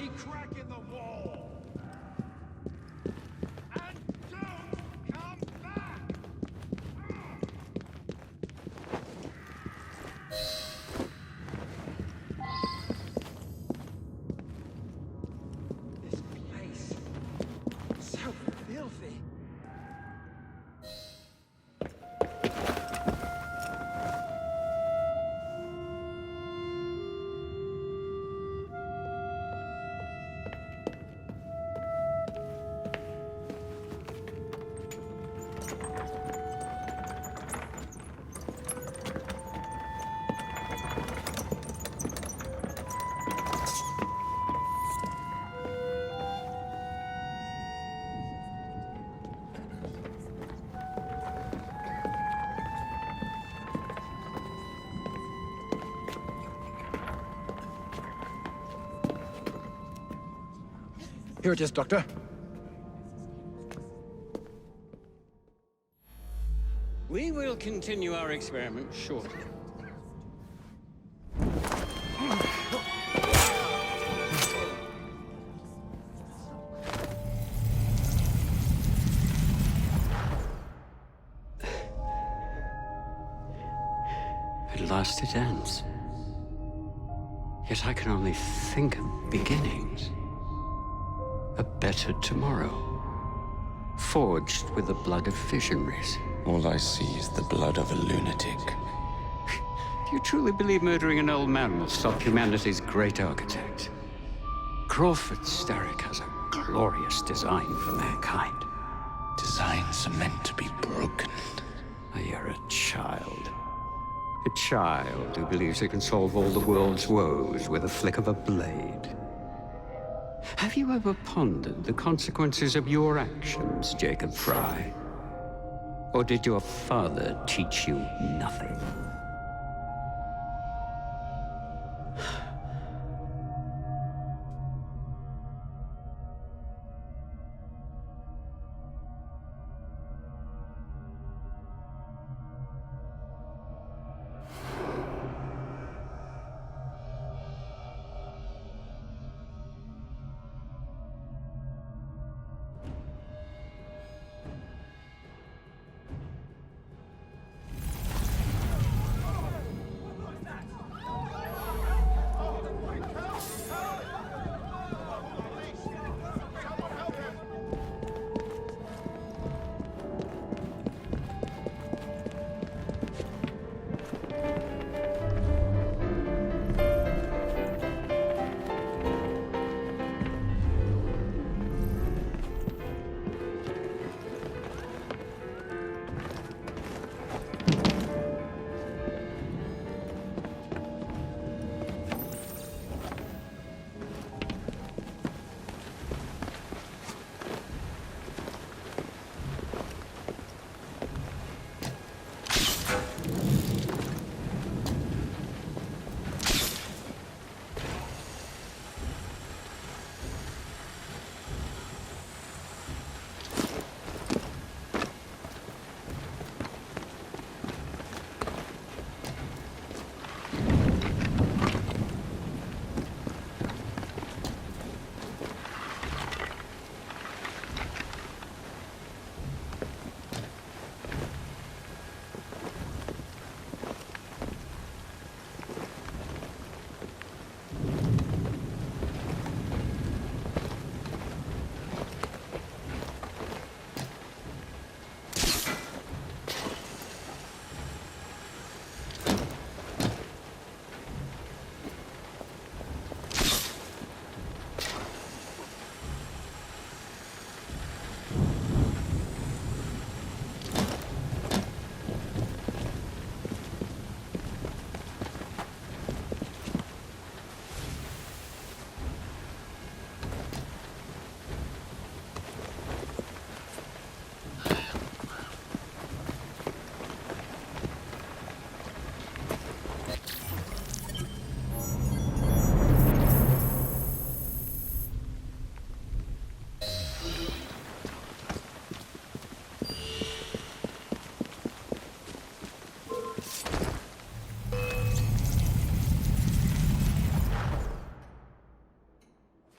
every crack in the wall. And don't come back! This place, so filthy. Here it is, Doctor. We will continue our experiment shortly. At last it ends. Yet I can only think of beginnings. A better tomorrow, forged with the blood of visionaries. All I see is the blood of a lunatic. Do you truly believe murdering an old man will stop humanity's great architect? Crawford Starrick has a glorious design for mankind. Designs are meant to be broken. Oh, you're a child. A child who believes he can solve all the world's woes with a flick of a blade. Have you ever pondered the consequences of your actions, Jacob Frye? Or did your father teach you nothing?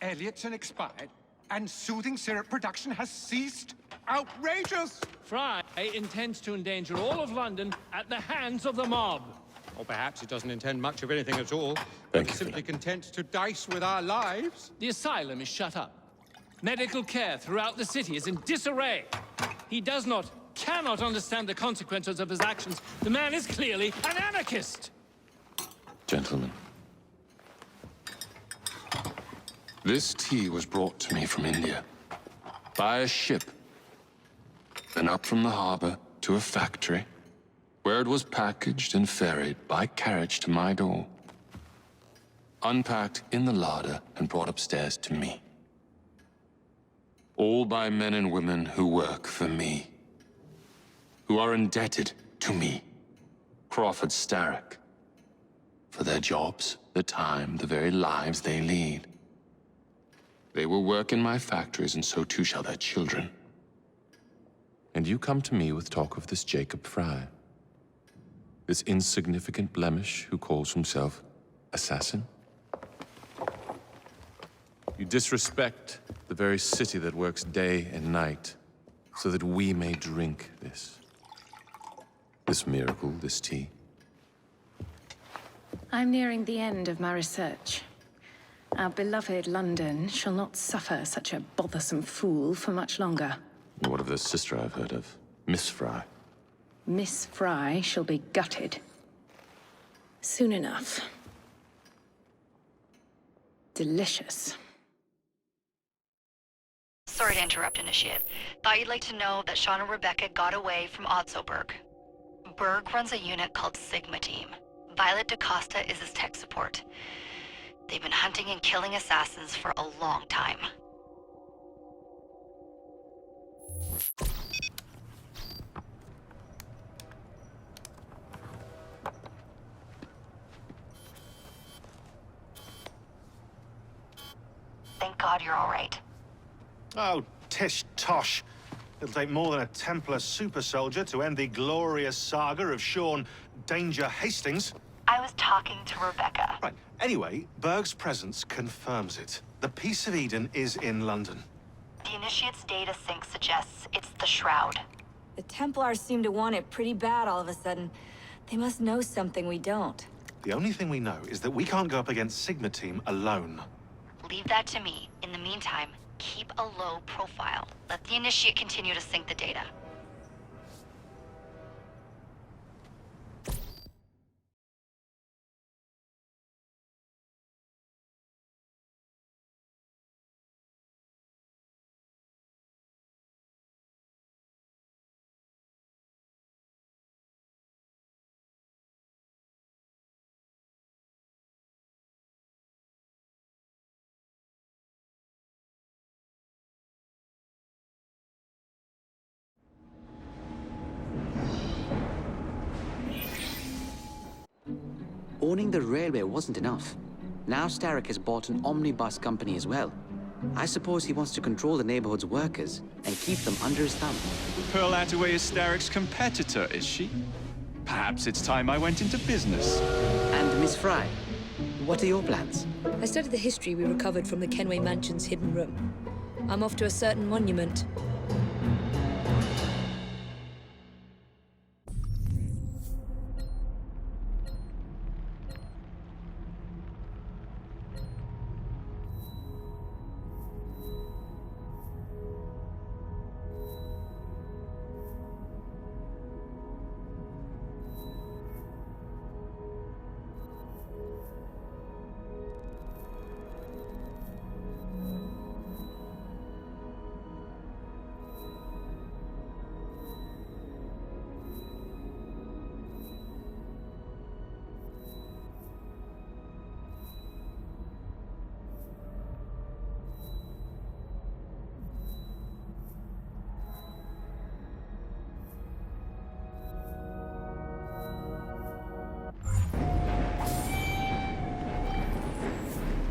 Elliotson expired, and soothing syrup production has ceased? Outrageous! Fry intends to endanger all of London at the hands of the mob. Or perhaps it doesn't intend much of anything at all. Thank It's you, simply content to dice with our lives. The asylum is shut up. Medical care throughout the city is in disarray. He cannot understand the consequences of his actions. The man is clearly an anarchist! Gentlemen, this tea was brought to me from India by a ship, then up from the harbor to a factory, where it was packaged and ferried by carriage to my door, unpacked in the larder and brought upstairs to me. All by men and women who work for me, who are indebted to me, Crawford Starrick, for their jobs, the time, the very lives they lead. They will work in my factories, and so too shall their children. And you come to me with talk of this Jacob Fry, this insignificant blemish who calls himself assassin? You disrespect the very city that works day and night so that we may drink this miracle, this tea. I'm nearing the end of my research. Our beloved London shall not suffer such a bothersome fool for much longer. And what of the sister I've heard of, Miss Fry? Miss Fry shall be gutted. Soon enough. Delicious. Sorry to interrupt, Initiate. Thought you'd like to know that Sean and Rebecca got away from Otzoberg. Berg runs a unit called Sigma Team. Violet DaCosta is his tech support. They've been hunting and killing assassins for a long time. Thank God you're all right. Oh, tish tosh. It'll take more than a Templar super soldier to end the glorious saga of Sean Danger Hastings. I was talking to Rebecca. Right. Anyway, Berg's presence confirms it. The Peace of Eden is in London. The Initiate's data sync suggests it's the Shroud. The Templars seem to want it pretty bad all of a sudden. They must know something we don't. The only thing we know is that we can't go up against Sigma Team alone. Leave that to me. In the meantime, keep a low profile. Let the Initiate continue to sync the data. Owning the railway wasn't enough. Now Starrick has bought an omnibus company as well. I suppose he wants to control the neighborhood's workers and keep them under his thumb. Pearl Attaway is Starrick's competitor, is she? Perhaps it's time I went into business. And Miss Fry, what are your plans? I studied the history we recovered from the Kenway Mansion's hidden room. I'm off to a certain monument.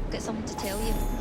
Got something to tell you.